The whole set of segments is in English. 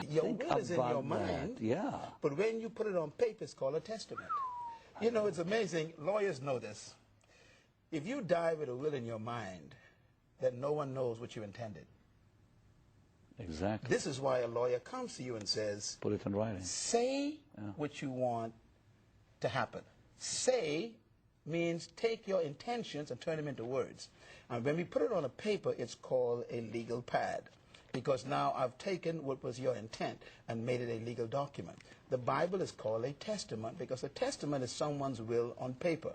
Your will is in your mind, but when you put it on paper, it's called a testament. You know, it's amazing. Lawyers know this. If you die with a will in your mind, then no one knows what you intended. Exactly. This is why a lawyer comes to you and says, put it in writing. Say what you want to happen. Say means take your intentions and turn them into words. And when we put it on a paper, it's called a legal pad. Because now I've taken what was your intent and made it a legal document. The Bible is called a testament because a testament is someone's will on paper.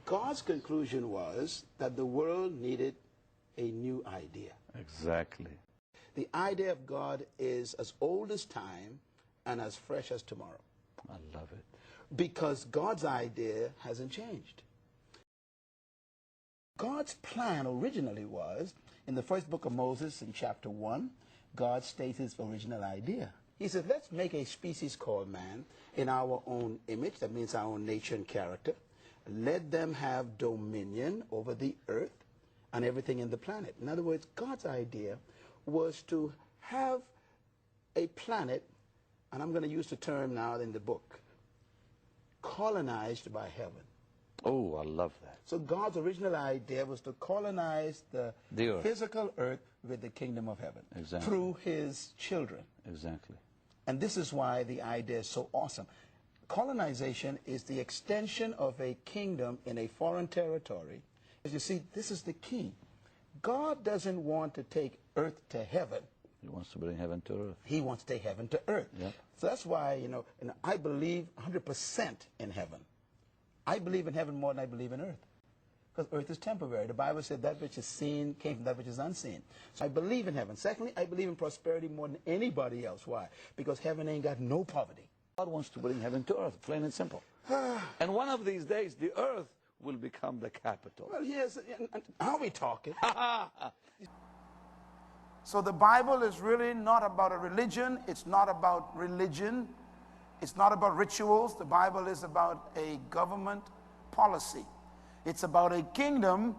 God's conclusion was that the world needed a new idea. Exactly. The idea of God is as old as time and as fresh as tomorrow. I love it. Because God's idea hasn't changed. God's plan originally was, in the first book of Moses in chapter 1, God states his original idea. He said, let's make a species called man in our own image, that means our own nature and character. Let them have dominion over the earth and everything in the planet. In other words, God's idea was to have a planet, and I'm going to use the term now in the book, colonized by heaven. Oh, I love that. So God's original idea was to colonize the earth. Physical earth with the kingdom of heaven. Exactly. Through his children. Exactly. And this is why the idea is so awesome. Colonization is the extension of a kingdom in a foreign territory. As you see, this is the key. God doesn't want to take earth to heaven. He wants to bring heaven to earth. He wants to take heaven to earth. Yep. So that's why, you know, I believe 100% in heaven. I believe in heaven more than I believe in earth. Because earth is temporary. The Bible said that which is seen came from that which is unseen. So I believe in heaven. Secondly, I believe in prosperity more than anybody else. Why? Because heaven ain't got no poverty. God wants to bring heaven to earth, plain and simple. And one of these days, the earth will become the capital. Well, yes. How are we talking? So the Bible is really not about a religion. It's not about religion. It's not about rituals. The Bible is about a government policy. It's about a kingdom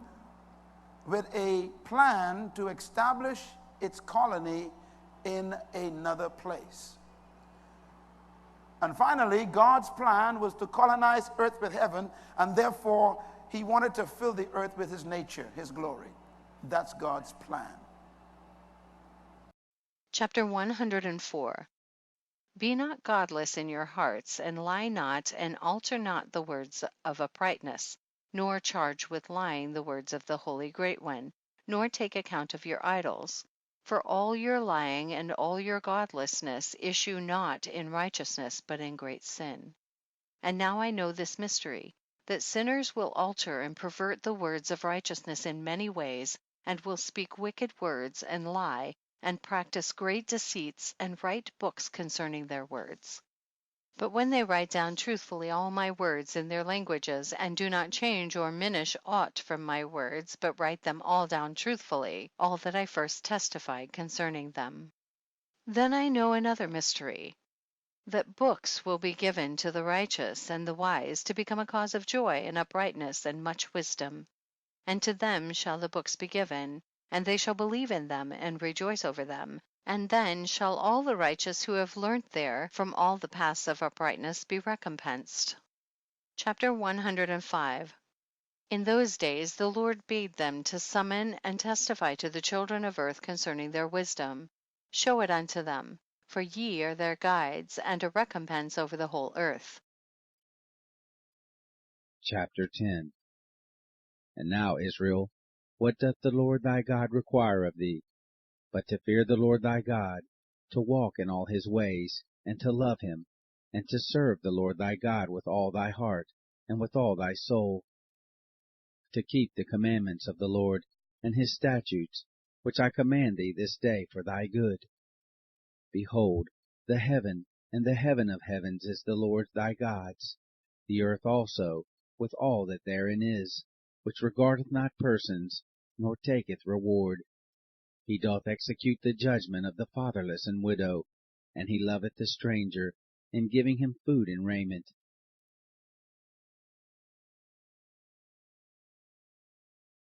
with a plan to establish its colony in another place. And finally, God's plan was to colonize earth with heaven, and therefore he wanted to fill the earth with his nature, his glory. That's God's plan. Chapter 104. Be not godless in your hearts, and lie not, and alter not the words of uprightness, nor charge with lying the words of the Holy Great One, nor take account of your idols. For all your lying and all your godlessness issue not in righteousness, but in great sin. And now I know this mystery, that sinners will alter and pervert the words of righteousness in many ways, and will speak wicked words and lie, and practice great deceits, and write books concerning their words. But when they write down truthfully all my words in their languages, and do not change or minish aught from my words, but write them all down truthfully, all that I first testified concerning them. Then I know another mystery, that books will be given to the righteous and the wise to become a cause of joy and uprightness and much wisdom. And to them shall the books be given, and they shall believe in them and rejoice over them. And then shall all the righteous who have learnt there from all the paths of uprightness be recompensed. Chapter 105. In those days the Lord bade them to summon and testify to the children of earth concerning their wisdom. Show it unto them, for ye are their guides, and a recompense over the whole earth. Chapter 10. And now, Israel, what doth the Lord thy God require of thee, but to fear the Lord thy God, to walk in all his ways, and to love him, and to serve the Lord thy God with all thy heart, and with all thy soul, to keep the commandments of the Lord, and his statutes, which I command thee this day for thy good. Behold, the heaven and the heaven of heavens is the Lord thy God's, the earth also, with all that therein is, which regardeth not persons, nor taketh reward. He doth execute the judgment of the fatherless and widow, and he loveth the stranger, in giving him food and raiment.